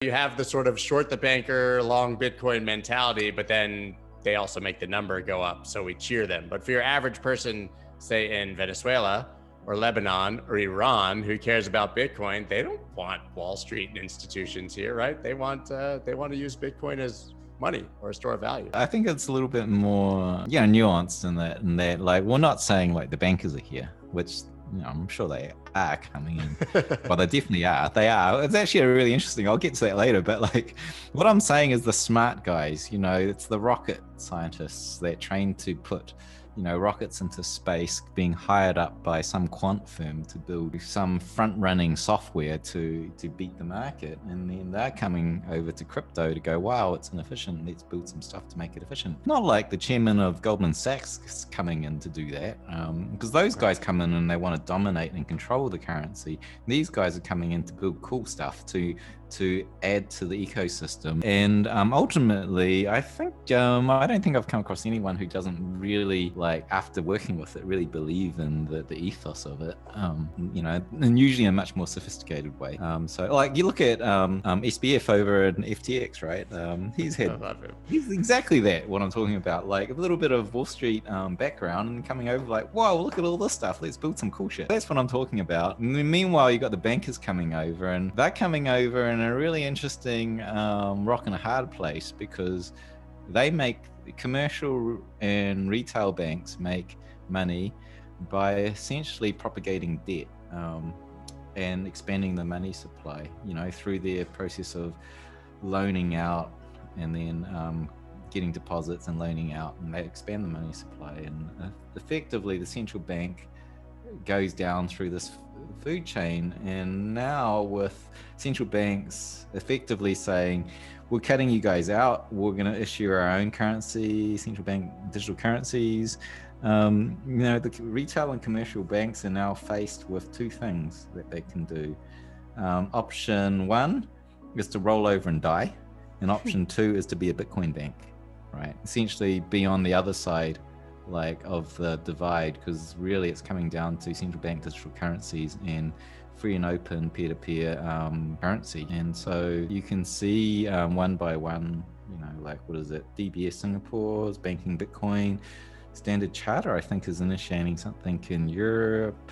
You have the sort of short the banker, long Bitcoin mentality, but then they also make the number go up, so we cheer them. But for your average person, say in Venezuela or Lebanon or Iran, who cares about Bitcoin, they don't want Wall Street and institutions here, right? They want to use Bitcoin as money or a store of value. I think it's a little bit more, nuanced in that, like, we're not saying like the bankers are here, which, I'm sure they are coming in. Well, they definitely are. They are. It's actually really interesting. I'll get to that later. But like, what I'm saying is the smart guys, it's the rocket scientists that train to put, rockets into space, being hired up by some quant firm to build some front-running software to beat the market, and then they're coming over to crypto to go, wow, it's inefficient, let's build some stuff to make it efficient. Not like the chairman of Goldman Sachs is coming in to do that, because those guys come in and they want to dominate and control the currency. These guys are coming in to build cool stuff to add to the ecosystem. And ultimately, I think I don't think I've come across anyone who doesn't really, like, after working with it, really believe in the ethos of it, and usually in a much more sophisticated way. So like, you look at SBF over in FTX, right? He's exactly that, what I'm talking about, like a little bit of Wall Street background and coming over like, whoa, look at all this stuff, let's build some cool shit. That's what I'm talking about. And then meanwhile, you got the bankers coming over, and they're coming over in a really interesting rock and a hard place, because they make commercial and retail banks make money by essentially propagating debt and expanding the money supply, through their process of loaning out and then getting deposits and loaning out, and they expand the money supply. And effectively, the central bank goes down through this food chain, and now with central banks effectively saying, we're cutting you guys out, we're going to issue our own currency, central bank digital currencies. The retail and commercial banks are now faced with two things that they can do. Option one is to roll over and die, and option two is to be a Bitcoin bank, right? Essentially be on the other side, like, of the divide, because really it's coming down to central bank digital currencies and free and open peer-to-peer currency. And so you can see one by one, like, what is it? DBS Singapore is banking Bitcoin. Standard Charter, I think, is initiating something in Europe.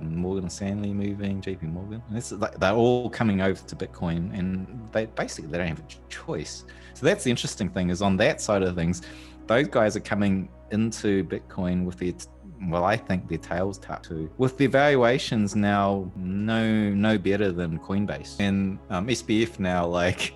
Morgan Stanley moving, JP Morgan. And this is like, they're all coming over to Bitcoin, and they don't have a choice. So that's the interesting thing, is on that side of things, those guys are coming into Bitcoin with their, I think their tails tucked too, with their valuations now no better than Coinbase. And SBF now, like,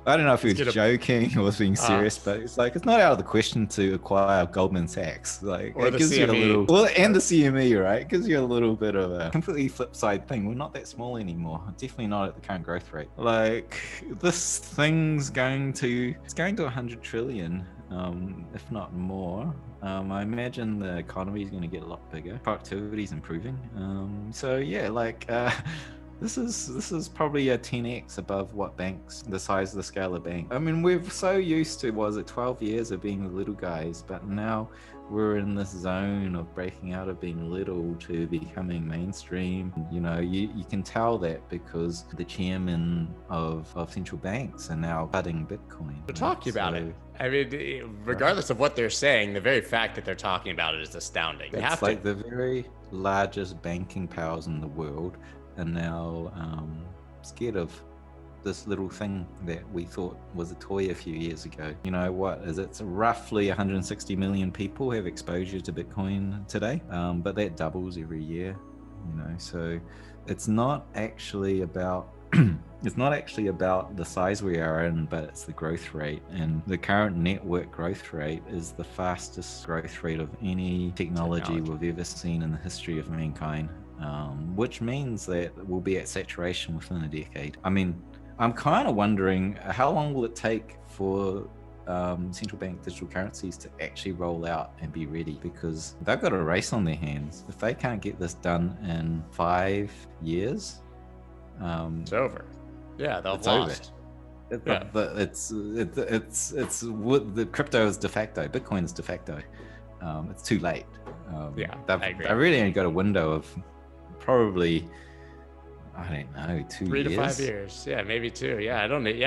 I don't know if he was joking or was being serious, but it's like, it's not out of the question to acquire Goldman Sachs. Like, or it gives CME. You a little, and the CME, right? It gives you a little bit of a completely flip side thing. We're not that small anymore. Definitely not at the current growth rate. Like, this thing's going to 100 trillion. If not more. I imagine the economy is going to get a lot bigger. Productivity is improving. So yeah, like, this is probably a 10x above what banks, the size of the scale of bank. I mean, we're so used to, 12 years of being the little guys, but now we're in this zone of breaking out of being little to becoming mainstream. You can tell that because the chairman of central banks are now cutting Bitcoin. They're talking about it. I mean, regardless of what they're saying, the very fact that they're talking about it is astounding. It's like the very largest banking powers in the world are now scared of this little thing that we thought was a toy a few years ago. It's roughly 160 million people have exposure to Bitcoin today, but that doubles every year. So it's not actually about the size we are in, but it's the growth rate. And the current network growth rate is the fastest growth rate of any technology we've ever seen in the history of mankind, which means that we'll be at saturation within a decade. I mean, I'm kind of wondering, how long will it take for central bank digital currencies to actually roll out and be ready? Because they've got a race on their hands. If they can't get this done in 5 years, it's over. Yeah, they'll lost. It's the crypto is de facto. Bitcoin is de facto. It's too late. I agree. They really only got a window of probably, I don't know, 2 3 years. to 5 years. Yeah, maybe 2. Yeah,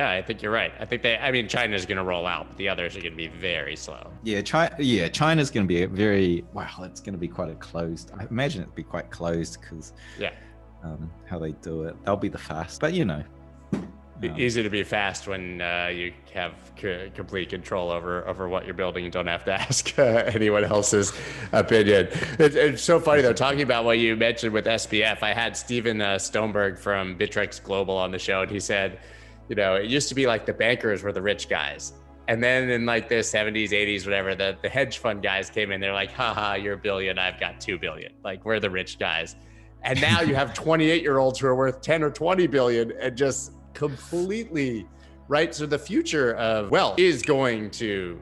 I think you're right. I think China's going to roll out, but the others are going to be very slow. Yeah, China's going to be it's going to be quite a closed. I imagine it'd be quite closed because how they do it. They'll be the fast, but easy to be fast when you have complete control over what you're building and don't have to ask anyone else's opinion. It's so funny though, talking about what you mentioned with SPF. I had Steven Stoneberg from Bittrex Global on the show, and he said, it used to be like the bankers were the rich guys. And then in like the 70s, 80s, whatever, the hedge fund guys came in. They're like, haha, you're $1 billion. I've got $2 billion. Like, we're the rich guys. And now you have 28-year-olds who are worth 10 or 20 billion and just completely, right? So the future of wealth is going to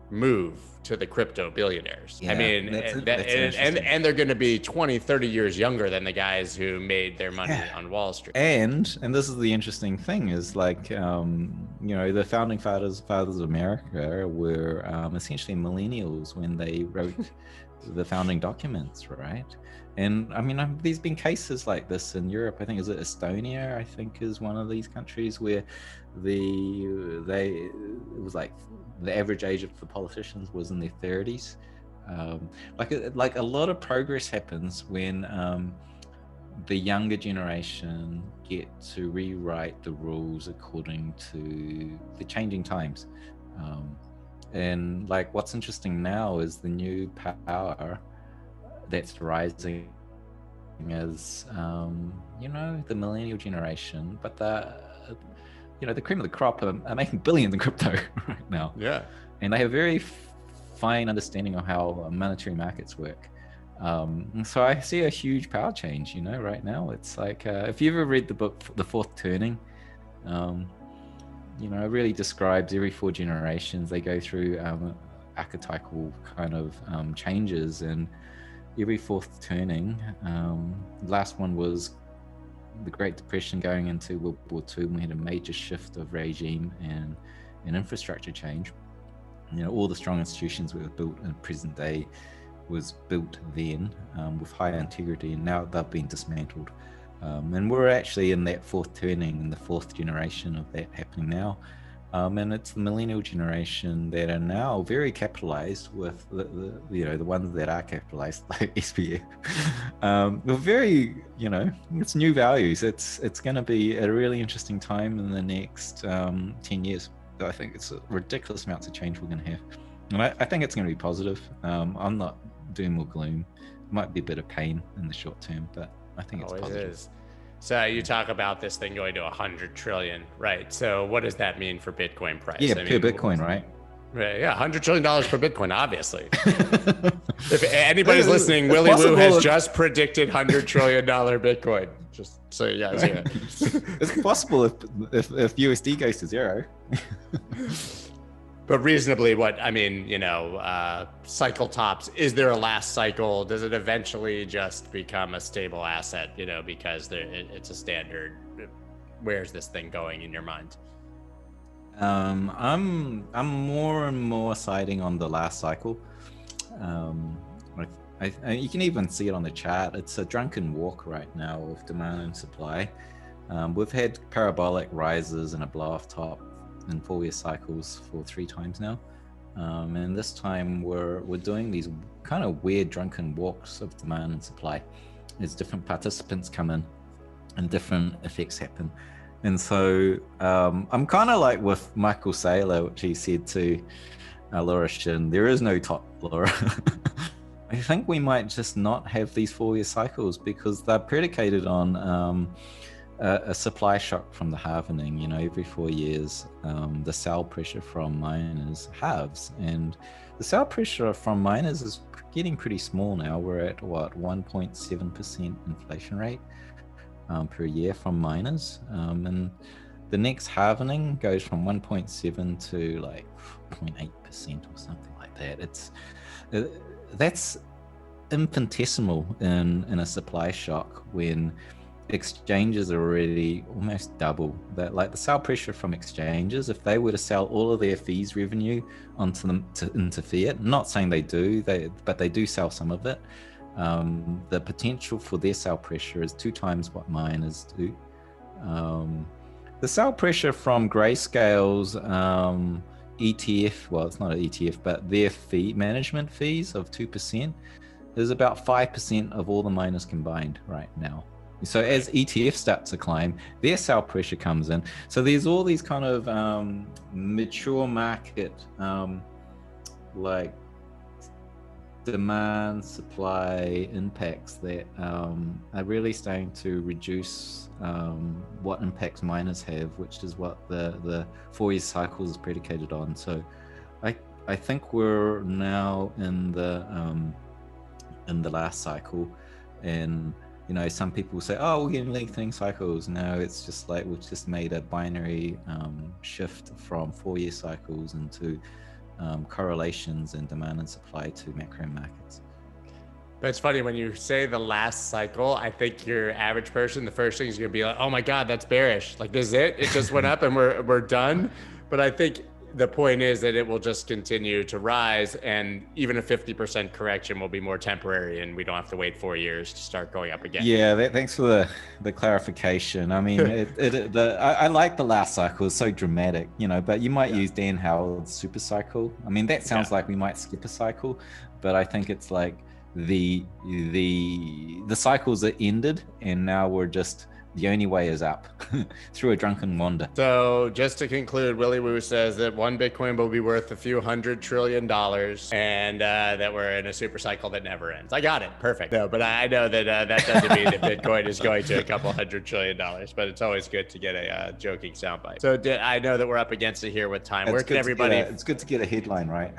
move to the crypto billionaires. Yeah, I mean, and they're going to be 20, 30 years younger than the guys who made their money on Wall Street. And this is the interesting thing is like, the founding fathers of America were essentially millennials when they wrote the founding documents, right? And I mean, there's been cases like this in Europe. I think is it Estonia? I think is one of these countries where it was like the average age of the politicians was in their 30s. Like a lot of progress happens when the younger generation get to rewrite the rules according to the changing times. And like what's interesting now is the new power that's rising as the millennial generation, but the cream of the crop are making billions in crypto right now. Yeah, and they have very fine understanding of how monetary markets work. So I see a huge power change. Right now it's like if you ever read the book The Fourth Turning, it really describes every 4 generations they go through archetypal kind of changes, and every fourth turning, last one was the Great Depression going into World War II, and we had a major shift of regime and infrastructure change. All the strong institutions that were built in present day was built then with high integrity, and now they've been dismantled. And we're actually in that fourth turning, in the 4th generation of that happening now. And it's the millennial generation that are now very capitalized with the ones that are capitalized, like SPF. We're very, it's new values. It's going to be a really interesting time in the next 10 years. I think it's a ridiculous amounts of change we're going to have. And I think it's going to be positive. I'm not doom or gloom. It might be a bit of pain in the short term, but I think it's positive. Is. So you talk about this thing going to 100 trillion, right? So what does that mean for Bitcoin price? Yeah, per Bitcoin, right? Yeah, $100 trillion per Bitcoin, obviously. If anybody's listening, Willy Woo has just predicted $100 trillion Bitcoin. Just so you guys hear it. It's possible if USD goes to 0. But reasonably, cycle tops, is there a last cycle? Does it eventually just become a stable asset, because it's a standard? Where's this thing going in your mind? I'm more and more siding on the last cycle. You can even see it on the chart. It's a drunken walk right now of demand and supply. We've had parabolic rises and a blow-off top in 4-year cycles for 3 times now, and this time we're doing these kind of weird drunken walks of demand and supply as different participants come in and different effects happen. And so I'm kind of like with Michael Saylor, which he said to Laura Shin, there is no top, Laura. I think we might just not have these 4-year cycles because they're predicated on a supply shock from the halvening. Every 4 years, the sell pressure from miners halves, and the sell pressure from miners is getting pretty small now. We're at 1.7% inflation rate per year from miners, and the next halvening goes from 1.7 to like 0.8% or something like that. That's infinitesimal in a supply shock when exchanges are already almost double that. Like the sell pressure from exchanges, if they were to sell all of their fees revenue into fiat, not saying they do, but they do sell some of it. the potential for their sell pressure is 2 times what mine is 2. The sell pressure from Grayscale's ETF, well, it's not an ETF, but their management fees of 2% is about 5% of all the miners combined right now. So as ETFs start to climb, their sell pressure comes in. So there's all these kind of mature market like demand supply impacts that are really starting to reduce what impacts miners have, which is what the 4-year cycle is predicated on. So I think we're now in the last cycle, and some people say, oh, we're getting lengthening cycles. No, it's just like we've just made a binary shift from 4-year cycles into correlations in demand and supply to macro markets. But it's funny when you say the last cycle, I think your average person, the first thing is going to be like, oh my God, that's bearish. Like, this is it. It just went up and we're done. But I think the point is that it will just continue to rise, and even a 50% correction will be more temporary, and we don't have to wait 4 years to start going up again. Yeah, thanks for the clarification. I mean, I like the last cycle. It's so dramatic, but you might use Dan Howard's super cycle. I mean, that sounds like we might skip a cycle, but I think it's like the cycles are ended, and now we're just, the only way is up through a drunken wander. So just to conclude, Willy Woo says that 1 Bitcoin will be worth a few $100 trillion, and that we're in a super cycle that never ends. I got it. Perfect. No, but I know that that doesn't mean that Bitcoin is going to a couple $100 trillion, but it's always good to get a joking soundbite. So I know that we're up against it here with time. Where can everybody... It's good to get a headline, right?